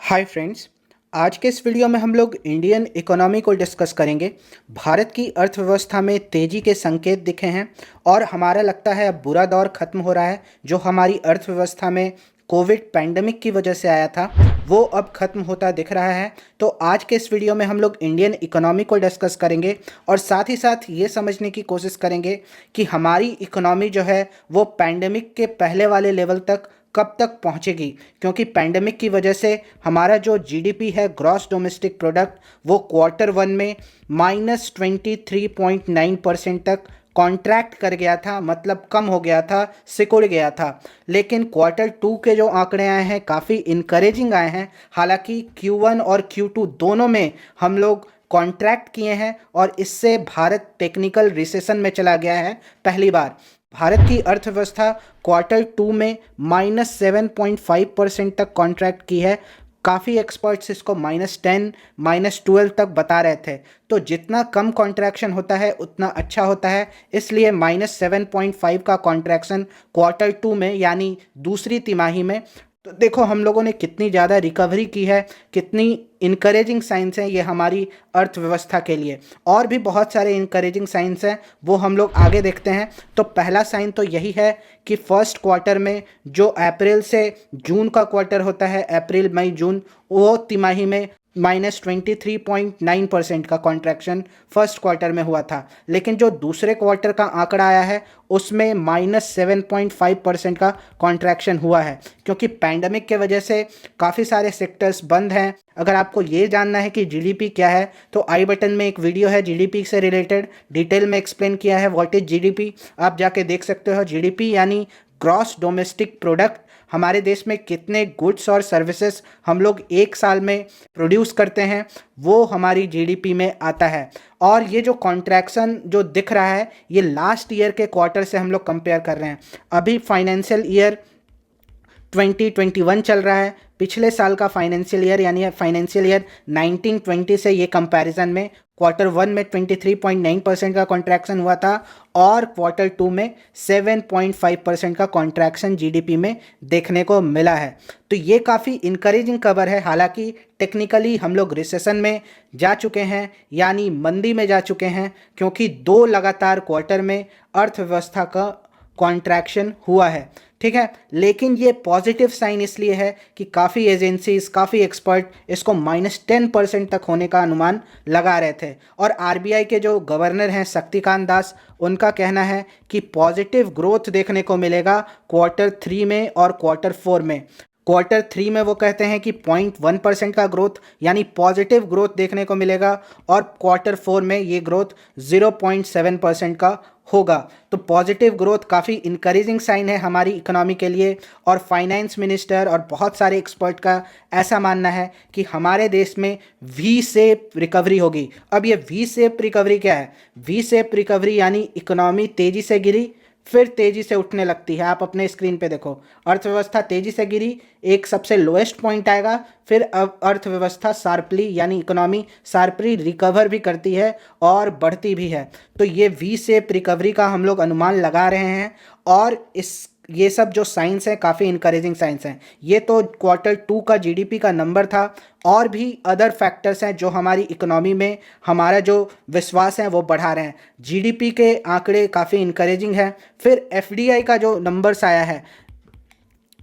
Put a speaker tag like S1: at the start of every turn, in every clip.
S1: Hi friends. आज के इस वीडियो में हम लोग इंडियन इकोनॉमी को डिस्कस करेंगे। भारत की अर्थव्यवस्था में तेज़ी के संकेत दिखे हैं और हमारा लगता है अब बुरा दौर ख़त्म हो रहा है। जो हमारी अर्थव्यवस्था में कोविड पैंडमिक की वजह से आया था वो अब ख़त्म होता दिख रहा है। तो आज के इस वीडियो में हम लोग इंडियन इकोनॉमी को डिस्कस करेंगे और साथ ही साथ ये समझने की कोशिश करेंगे कि हमारी इकोनॉमी जो है वो पैंडमिक के पहले वाले लेवल तक कब तक पहुंचेगी, क्योंकि पैंडमिक की वजह से हमारा जो जीडीपी है, ग्रॉस डोमेस्टिक प्रोडक्ट, वो क्वार्टर 1 में -23.9% तक कॉन्ट्रैक्ट कर गया था, मतलब कम हो गया था, सिकुड़ गया था। लेकिन क्वार्टर 2 के जो आंकड़े आए हैं काफ़ी इनकरेजिंग आए हैं। हालांकि Q1 और Q2 दोनों में हम लोग कॉन्ट्रैक्ट किए हैं और इससे भारत टेक्निकल रिसेशन में चला गया है। पहली बार भारत की अर्थव्यवस्था क्वार्टर 2 में -7.5% तक कॉन्ट्रैक्ट की है। काफ़ी एक्सपर्ट्स इसको -10 -12 तक बता रहे थे। तो जितना कम कॉन्ट्रैक्शन होता है उतना अच्छा होता है, इसलिए -7.5 का कॉन्ट्रैक्शन क्वार्टर 2 में यानी दूसरी तिमाही में। तो देखो हम लोगों ने कितनी ज़्यादा रिकवरी की है, कितनी इनकरेजिंग साइंस हैं ये हमारी अर्थव्यवस्था के लिए। और भी बहुत सारे इनकरेजिंग साइंस हैं, वो हम लोग आगे देखते हैं। तो पहला साइन तो यही है कि फर्स्ट क्वार्टर में जो अप्रैल से जून का क्वार्टर होता है, अप्रैल मई जून, वो तिमाही में -23.9% का कॉन्ट्रैक्शन फर्स्ट क्वार्टर में हुआ था। लेकिन जो दूसरे क्वार्टर का आंकड़ा आया है उसमें -7.5% का कॉन्ट्रैक्शन हुआ है, क्योंकि पैंडमिक के वजह से काफ़ी सारे सेक्टर्स बंद हैं। अगर आपको ये जानना है कि जीडीपी क्या है तो आई बटन में एक वीडियो है जीडीपी से रिलेटेड, डिटेल में एक्सप्लेन किया है व्हाट इज जीडीपी, आप जाके देख सकते हो। जीडीपी यानी ग्रॉस डोमेस्टिक प्रोडक्ट, हमारे देश में कितने गुड्स और सर्विसेज हम लोग एक साल में प्रोड्यूस करते हैं, वो हमारी जीडीपी में आता है। और ये जो कॉन्ट्रैक्शन जो दिख रहा है ये लास्ट ईयर के क्वार्टर से हम लोग कंपेयर कर रहे हैं। अभी फाइनेंशियल ईयर 2021 चल रहा है, पिछले साल का फाइनेंशियल ईयर यानी फाइनेंशियल ईयर 1920 से ये कंपैरिजन में क्वार्टर 1 में 23.9% का कॉन्ट्रैक्शन हुआ था और क्वार्टर 2 में 7.5% का कॉन्ट्रैक्शन जीडीपी में देखने को मिला है। तो ये काफ़ी इनकरेजिंग खबर है। हालांकि टेक्निकली हम लोग रिसेशन में जा चुके हैं, यानी मंदी में जा चुके हैं, क्योंकि 2 लगातार क्वार्टर में अर्थव्यवस्था का कॉन्ट्रैक्शन हुआ है। ठीक है, लेकिन ये पॉजिटिव साइन इसलिए है कि काफ़ी एजेंसीज, काफ़ी एक्सपर्ट इसको -10% तक होने का अनुमान लगा रहे थे। और आरबीआई के जो गवर्नर हैं शक्तिकांत दास, उनका कहना है कि पॉजिटिव ग्रोथ देखने को मिलेगा क्वार्टर 3 में और क्वार्टर 4 में। क्वार्टर 3 में वो कहते हैं कि 0.1% का ग्रोथ यानी पॉजिटिव ग्रोथ देखने को मिलेगा और क्वार्टर 4 में ये ग्रोथ 0.7% का होगा। तो पॉजिटिव ग्रोथ काफ़ी इनकरेजिंग साइन है हमारी इकोनॉमी के लिए। और फाइनेंस मिनिस्टर और बहुत सारे एक्सपर्ट का ऐसा मानना है कि हमारे देश में वी शेप रिकवरी होगी। अब ये वी शेप रिकवरी क्या है? वी शेप रिकवरी यानी इकोनॉमी तेज़ी से गिरी फिर तेज़ी से उठने लगती है। आप अपने स्क्रीन पे देखो, अर्थव्यवस्था तेज़ी से गिरी, एक सबसे लोएस्ट पॉइंट आएगा, फिर अब अर्थव्यवस्था शार्पली यानी इकोनॉमी शार्पली रिकवर भी करती है और बढ़ती भी है। तो ये वी शेप रिकवरी का हम लोग अनुमान लगा रहे हैं और ये सब जो साइंस है काफ़ी इनकरेजिंग साइंस हैं। ये तो क्वार्टर 2 का जीडीपी का नंबर था, और भी अदर फैक्टर्स हैं जो हमारी इकोनॉमी में हमारा जो विश्वास है वो बढ़ा रहे हैं। जीडीपी के आंकड़े काफ़ी इनकरेजिंग हैं। फिर एफडीआई का जो नंबर्स आया है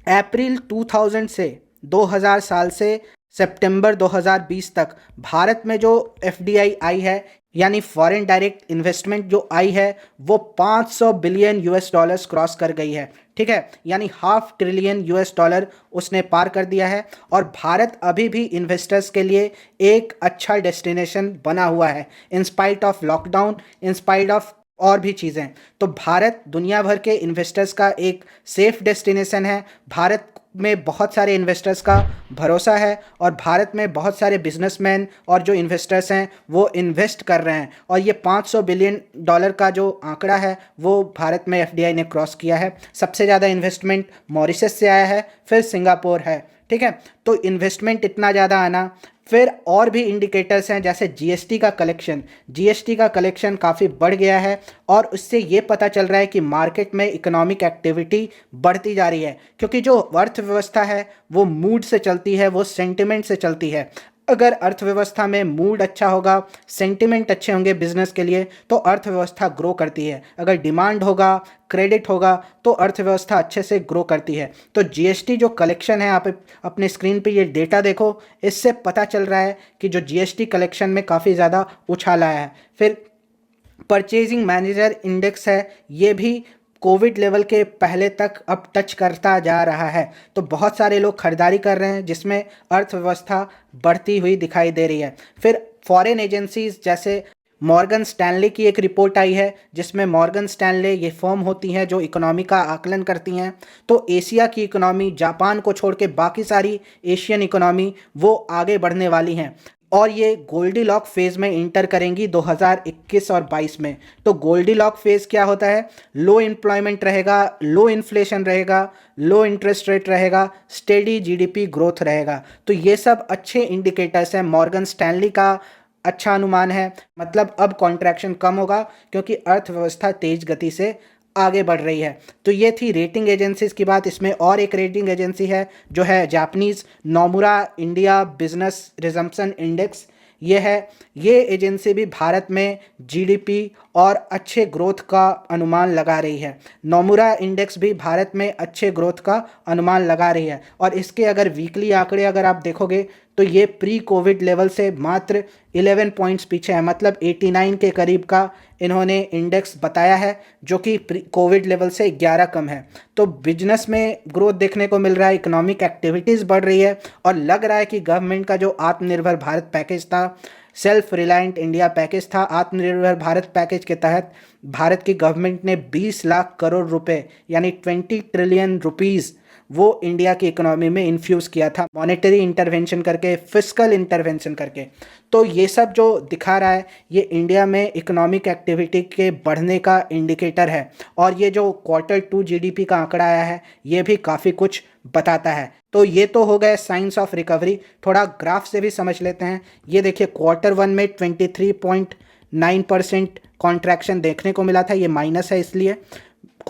S1: अप्रैल 2000 से 2000 साल से सितंबर 2020 तक भारत में जो एफडीआई आई है यानी फॉरेन डायरेक्ट इन्वेस्टमेंट जो आई है वो 500 बिलियन यूएस डॉलर्स क्रॉस कर गई है। ठीक है, यानी ½ ट्रिलियन यूएस डॉलर उसने पार कर दिया है। और भारत अभी भी इन्वेस्टर्स के लिए एक अच्छा डेस्टिनेशन बना हुआ है, in spite of lockdown, in spite of और भी चीज़ें। तो भारत दुनिया भर के इन्वेस्टर्स का एक सेफ डेस्टिनेशन है। भारत में बहुत सारे इन्वेस्टर्स का भरोसा है और भारत में बहुत सारे बिजनेसमैन और जो इन्वेस्टर्स हैं वो इन्वेस्ट कर रहे हैं। और ये 500 बिलियन डॉलर का जो आंकड़ा है वो भारत में एफडीआई ने क्रॉस किया है। सबसे ज़्यादा इन्वेस्टमेंट मॉरिशस से आया है, फिर सिंगापुर है। ठीक है, तो इन्वेस्टमेंट इतना ज़्यादा आना, फिर और भी इंडिकेटर्स हैं जैसे जीएसटी का कलेक्शन। जीएसटी का कलेक्शन काफ़ी बढ़ गया है और उससे ये पता चल रहा है कि मार्केट में इकोनॉमिक एक्टिविटी बढ़ती जा रही है, क्योंकि जो अर्थव्यवस्था है वो मूड से चलती है, वो सेंटिमेंट से चलती है। अगर अर्थव्यवस्था में मूड अच्छा होगा, सेंटिमेंट अच्छे होंगे बिजनेस के लिए, तो अर्थव्यवस्था ग्रो करती है। अगर डिमांड होगा, क्रेडिट होगा, तो अर्थव्यवस्था अच्छे से ग्रो करती है। तो जीएसटी जो कलेक्शन है, आप अपने स्क्रीन पे ये डेटा देखो, इससे पता चल रहा है कि जो जीएसटी कलेक्शन में काफ़ी ज़्यादा उछाल आया है। फिर परचेजिंग मैनेजर इंडेक्स है, ये भी कोविड लेवल के पहले तक अब टच करता जा रहा है। तो बहुत सारे लोग खरीदारी कर रहे हैं, जिसमें अर्थव्यवस्था बढ़ती हुई दिखाई दे रही है। फिर फॉरेन एजेंसीज जैसे मॉर्गन स्टैनली की एक रिपोर्ट आई है, जिसमें मॉर्गन स्टैनले ये फर्म होती हैं जो इकोनॉमी का आकलन करती हैं। तो एशिया की इकोनॉमी, जापान को छोड़ के बाकी सारी एशियन इकोनॉमी वो आगे बढ़ने वाली हैं और ये गोल्डी लॉक फेज़ में इंटर करेंगी 2021 और 22 में। तो गोल्डी लॉक फेज़ क्या होता है? लो एम्प्लॉयमेंट रहेगा, लो इन्फ्लेशन रहेगा, लो इंटरेस्ट रेट रहेगा, स्टेडी जीडीपी ग्रोथ रहेगा। तो ये सब अच्छे इंडिकेटर्स हैं। मॉर्गन स्टैनली का अच्छा अनुमान है, मतलब अब कॉन्ट्रैक्शन कम होगा क्योंकि अर्थव्यवस्था तेज गति से आगे बढ़ रही है। तो ये थी रेटिंग एजेंसीज की बात। इसमें और एक रेटिंग एजेंसी है जो है Japanese Nomura India business resumption index. ये है, ये एजेंसी भी भारत में जीडीपी और अच्छे ग्रोथ का अनुमान लगा रही है। नोमुरा इंडेक्स भी भारत में अच्छे ग्रोथ का अनुमान लगा रही है और इसके अगर वीकली आंकड़े अगर आप देखोगे तो ये प्री कोविड लेवल से मात्र 11 पॉइंट्स पीछे है, मतलब 89 के करीब का इन्होंने इंडेक्स बताया है, जो कि प्री कोविड लेवल से 11 कम है। तो बिजनेस में ग्रोथ देखने को मिल रहा है, इकोनॉमिक एक्टिविटीज़ बढ़ रही है और लग रहा है कि गवर्नमेंट का जो आत्मनिर्भर भारत पैकेज था, सेल्फ रिलायंट इंडिया पैकेज था, आत्मनिर्भर भारत पैकेज के तहत भारत की गवर्नमेंट ने 20 लाख करोड़ रुपए यानी 20 ट्रिलियन रुपीज़ वो इंडिया की इकोनॉमी में इन्फ्यूज़ किया था, मॉनेटरी इंटरवेंशन करके, फिस्कल इंटरवेंशन करके। तो ये सब जो दिखा रहा है ये इंडिया में इकोनॉमिक एक्टिविटी के बढ़ने का इंडिकेटर है और ये जो Q2 जीडीपी का आंकड़ा आया है ये भी काफ़ी कुछ बताता है। तो ये तो हो गए साइंस ऑफ रिकवरी। थोड़ा ग्राफ से भी समझ लेते हैं। ये देखिए Q1 में 23.9% कॉन्ट्रैक्शन देखने को मिला था, ये माइनस है इसलिए।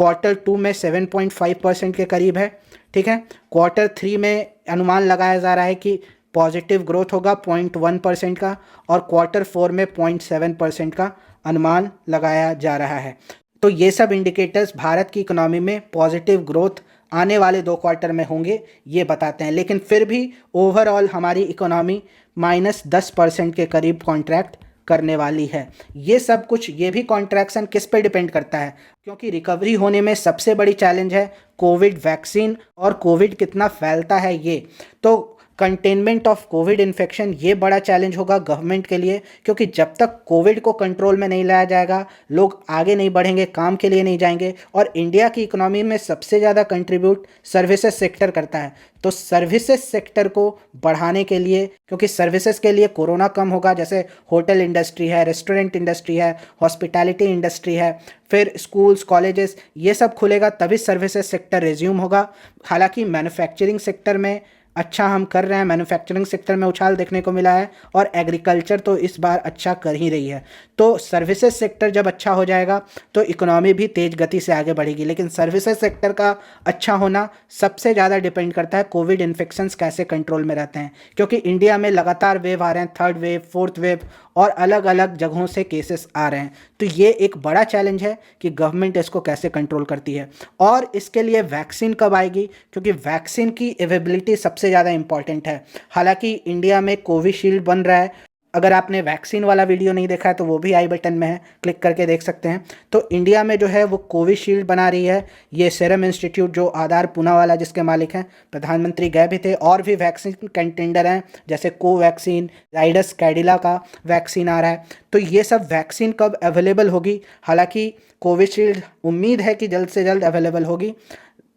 S1: Q2 में 7.5% के करीब है, ठीक है। Q3 में अनुमान लगाया जा रहा है कि पॉजिटिव ग्रोथ होगा 0.1% का और Q4 में 0.7% का अनुमान लगाया जा रहा है। तो ये सब इंडिकेटर्स भारत की इकोनॉमी में पॉजिटिव ग्रोथ आने वाले 2 क्वार्टर में होंगे ये बताते हैं। लेकिन फिर भी ओवरऑल हमारी इकोनॉमी -10% के करीब कॉन्ट्रैक्ट करने वाली है। ये सब कुछ, ये भी कॉन्ट्रैक्शन किस पे डिपेंड करता है? क्योंकि रिकवरी होने में सबसे बड़ी चैलेंज है कोविड वैक्सीन और कोविड कितना फैलता है ये। तो कंटेनमेंट ऑफ कोविड इन्फेक्शन ये बड़ा चैलेंज होगा गवर्नमेंट के लिए, क्योंकि जब तक कोविड को कंट्रोल में नहीं लाया जाएगा लोग आगे नहीं बढ़ेंगे, काम के लिए नहीं जाएंगे। और इंडिया की इकोनॉमी में सबसे ज़्यादा कंट्रीब्यूट सर्विसेज सेक्टर करता है। तो सर्विसेज सेक्टर को बढ़ाने के लिए, क्योंकि सर्विसेज के लिए कोरोना कम होगा, जैसे होटल इंडस्ट्री है, रेस्टोरेंट इंडस्ट्री है, हॉस्पिटैलिटी इंडस्ट्री है, फिर स्कूल्स कॉलेजेस, ये सब खुलेगा तभी सर्विसेज सेक्टर रिज्यूम होगा। हालांकि मैन्युफैक्चरिंग सेक्टर में अच्छा हम कर रहे हैं, मैन्युफैक्चरिंग सेक्टर में उछाल देखने को मिला है और एग्रीकल्चर तो इस बार अच्छा कर ही रही है। तो सर्विसेज सेक्टर जब अच्छा हो जाएगा तो इकोनॉमी भी तेज़ गति से आगे बढ़ेगी। लेकिन सर्विसेज सेक्टर का अच्छा होना सबसे ज़्यादा डिपेंड करता है कोविड इन्फेक्शंस कैसे कंट्रोल में रहते हैं, क्योंकि इंडिया में लगातार वेव आ रहे हैं, 3rd वेव, 4th वेव और अलग अलग जगहों से केसेस आ रहे हैं। तो ये एक बड़ा चैलेंज है कि गवर्नमेंट इसको कैसे कंट्रोल करती है और इसके लिए वैक्सीन कब आएगी, क्योंकि वैक्सीन की अवेलेबिलिटी सबसे ज़्यादा इंपॉर्टेंट है। हालांकि इंडिया में कोविशील्ड बन रहा है, अगर आपने वैक्सीन वाला वीडियो नहीं देखा है तो वो भी आई बटन में है, क्लिक करके देख सकते हैं। तो इंडिया में जो है वो कोविशील्ड बना रही है ये सीरम इंस्टीट्यूट, जो आधार पूना वाला जिसके मालिक हैं, प्रधानमंत्री गए भी थे। और भी वैक्सीन कंटेंडर हैं जैसे कोवैक्सीन, जाइडस कैडिला का वैक्सीन आ रहा है। तो ये सब वैक्सीन कब अवेलेबल होगी? हालांकि कोविशील्ड उम्मीद है कि जल्द से जल्द अवेलेबल होगी,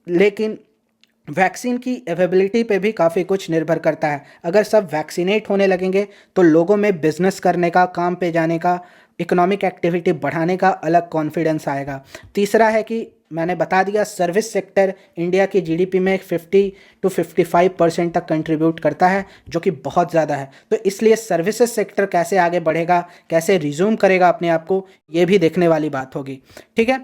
S1: लेकिन वैक्सीन की अवेलेबिलिटी पे भी काफ़ी कुछ निर्भर करता है। अगर सब वैक्सीनेट होने लगेंगे तो लोगों में बिजनेस करने का, काम पे जाने का, इकोनॉमिक एक्टिविटी बढ़ाने का अलग कॉन्फिडेंस आएगा। तीसरा है कि मैंने बता दिया, सर्विस सेक्टर इंडिया की जीडीपी में 50 टू 55% तक कंट्रीब्यूट करता है, जो कि बहुत ज़्यादा है। तो इसलिए सर्विसेज सेक्टर कैसे आगे बढ़ेगा, कैसे रिज्यूम करेगा अपने आप को, ये भी देखने वाली बात होगी। ठीक है।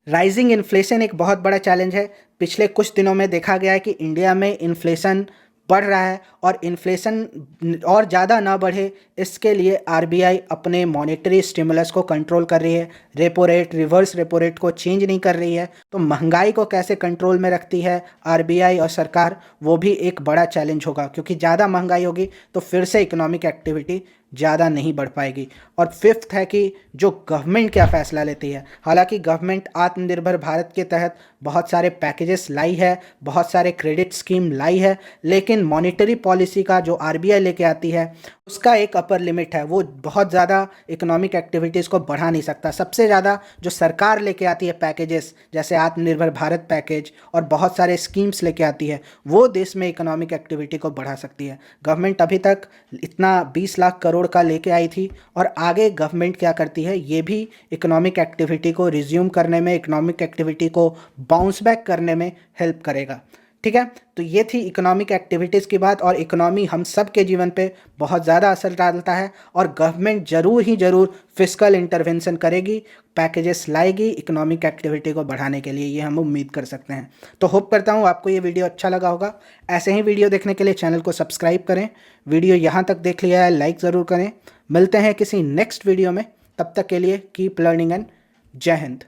S1: राइजिंग इन्फ्लेशन एक बहुत बड़ा चैलेंज है। पिछले कुछ दिनों में देखा गया है कि इंडिया में इन्फ्लेशन बढ़ रहा है, और इन्फ्लेशन और ज़्यादा ना बढ़े इसके लिए आरबीआई अपने मॉनेटरी स्टिमुलस को कंट्रोल कर रही है। Repo rate, reverse repo rate को चेंज नहीं कर रही है। तो महंगाई को कैसे कंट्रोल में रखती है आरबीआई और सरकार, वो भी एक बड़ा चैलेंज होगा, क्योंकि ज़्यादा महंगाई होगी तो फिर से इकोनॉमिक एक्टिविटी ज़्यादा नहीं बढ़ पाएगी। और फिफ्थ है कि जो गवर्नमेंट क्या फ़ैसला लेती है। हालांकि गवर्नमेंट आत्मनिर्भर भारत के तहत बहुत सारे पैकेजेस लाई है, बहुत सारे क्रेडिट स्कीम लाई है, लेकिन मॉनेटरी पॉलिसी का जो आरबीआई लेके आती है उसका एक अपर लिमिट है। वो बहुत ज़्यादा इकोनॉमिक एक्टिविटीज़ को बढ़ा नहीं सकता। सबसे ज़्यादा जो सरकार लेके आती है पैकेजेस, जैसे आत्मनिर्भर भारत पैकेज और बहुत सारे स्कीम्स लेके आती है, वो देश में इकोनॉमिक एक्टिविटी को बढ़ा सकती है। गवर्नमेंट अभी तक इतना 20 लाख करोड़ का लेके आई थी, और आगे गवर्नमेंट क्या करती है ये भी इकोनॉमिक एक्टिविटी को रिज्यूम करने में, इकोनॉमिक एक्टिविटी को बाउंस बैक करने में हेल्प करेगा। ठीक है। तो ये थी इकोनॉमिक एक्टिविटीज़ की बात, और इकोनॉमी हम सब के जीवन पे बहुत ज़्यादा असर डालता है, और गवर्नमेंट ज़रूर ही ज़रूर फिस्कल इंटरवेंशन करेगी, पैकेजेस लाएगी इकोनॉमिक एक्टिविटी को बढ़ाने के लिए, ये हम उम्मीद कर सकते हैं। तो होप करता हूँ आपको ये वीडियो अच्छा लगा होगा। ऐसे ही वीडियो देखने के लिए चैनल को सब्सक्राइब करें। वीडियो यहाँ तक देख लिया है, लाइक ज़रूर करें। मिलते हैं किसी नेक्स्ट वीडियो में, तब तक के लिए कीप लर्निंग एंड जय हिंद।